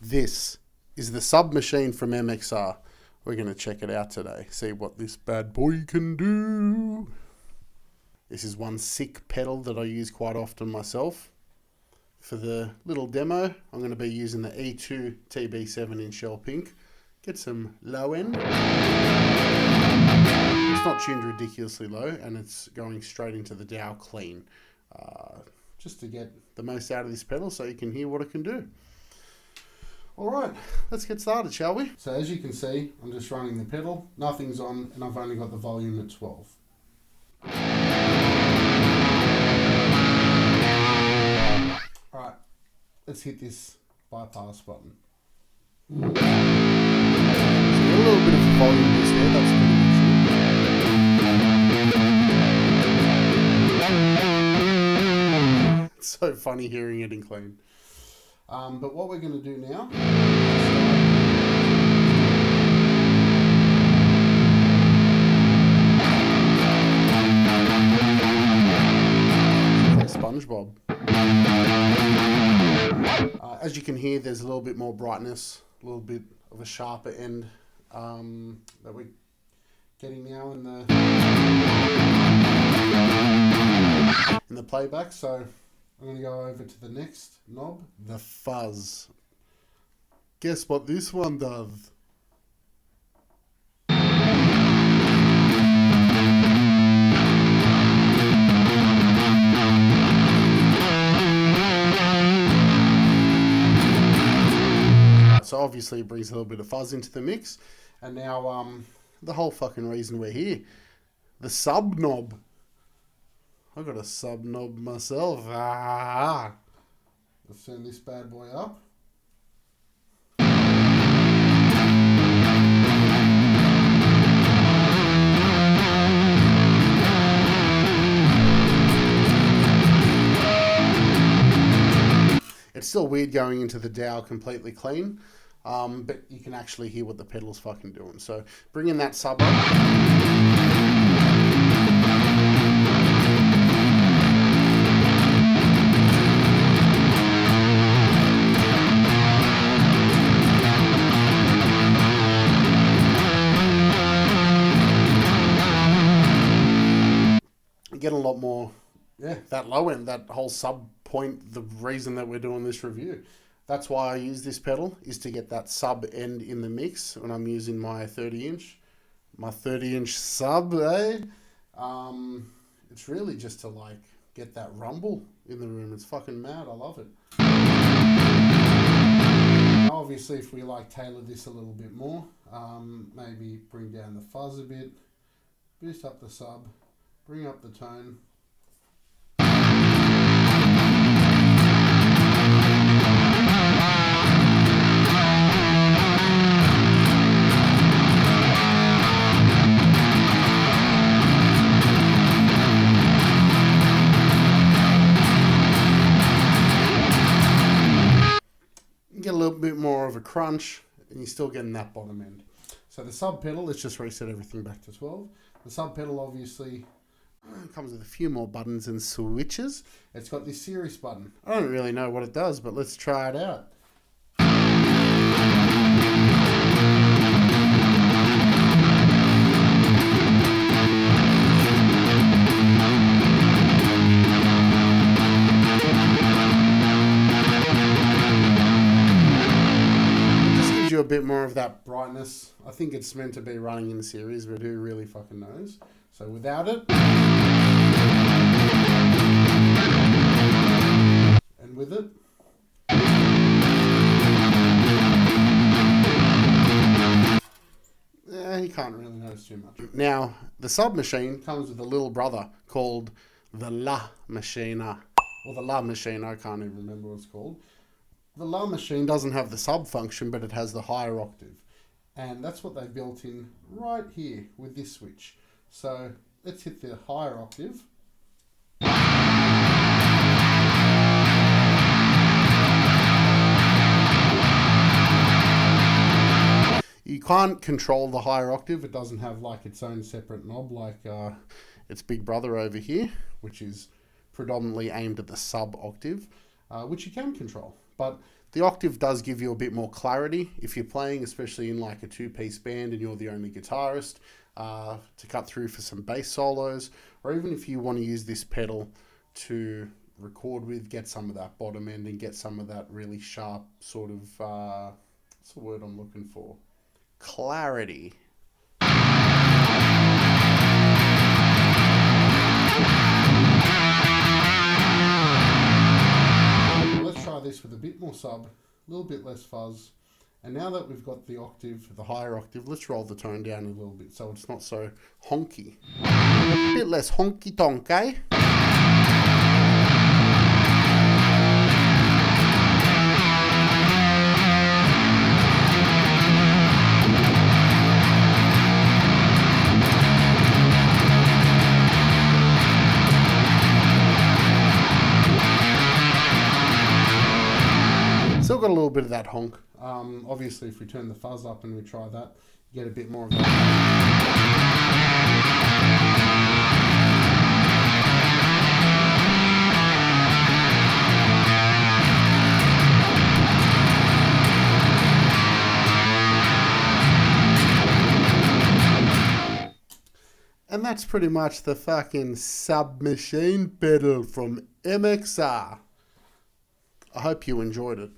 This is the sub machine from MXR. We're going to check it out today, see what this bad boy can do. This is one sick pedal that I use quite often myself. For the little demo, I'm going to be using the E2 TB7 in shell pink. Get some low end. It's not tuned ridiculously low, and it's going straight into the dial clean. Just to get the most out of this pedal so you can hear what it can do. Alright, let's get started, shall we? So as you can see, I'm just running the pedal, nothing's on, and I've only got the volume at 12. Alright, let's hit this bypass button. So a little bit of a volume boost there, that's pretty much it. It's so funny hearing it in clean. But what we're going to do now is like SpongeBob. As you can hear, there's a little bit more brightness, a little bit of a sharper end that we're getting now in the playback. So I'm going to go over to the next knob, the fuzz. Guess what this one does? So obviously it brings a little bit of fuzz into the mix. And now the whole fucking reason we're here, the sub knob. I've got a sub knob myself. Let's turn this bad boy up. It's still weird going into the dial completely clean, but you can actually hear what the pedal's fucking doing. So bringing that sub up. Get a lot more, that low end, that whole sub point, the reason that we're doing this review. That's why I use this pedal, is to get that sub end in the mix when I'm using my 30-inch. My 30-inch sub, It's really just to like get that rumble in the room. It's fucking mad, I love it. Now obviously if we like tailor this a little bit more, maybe bring down the fuzz a bit, boost up the sub, bring up the tone. Get a little bit more of a crunch, and you're still getting that bottom end. So the sub pedal, let's just reset everything back to 12. The sub pedal obviously comes with a few more buttons and switches. It's got this series button. I don't really know what it does, but let's try it out. You a bit more of that brightness. I think it's meant to be running in series, but who really fucking knows? So without it, and with it, you can't really notice too much. Now, the sub machine comes with a little brother called the La Machina, or the La Machina, I can't even remember what it's called. The La Machine doesn't have the sub function, but it has the higher octave. And that's what they built in right here with this switch. So let's hit the higher octave. You can't control the higher octave. It doesn't have like its own separate knob like its big brother over here, which is predominantly aimed at the sub octave, which you can control. But The octave does give you a bit more clarity if you're playing, especially in like a two-piece band and you're the only guitarist, to cut through for some bass solos, or even if you want to use this pedal to record with, get some of that bottom end and get some of that really sharp sort of, what's the word I'm looking for? Clarity. Let's try this with a bit more sub, a little bit less fuzz. And now that we've got the octave, the higher octave, let's roll the tone down a little bit so it's not so honky. A bit less honky tonk, eh? Still got a little bit of that honk. Obviously, if we turn the fuzz up and we try that, you get a bit more of that. And that's pretty much the fucking submachine pedal from MXR. I hope you enjoyed it.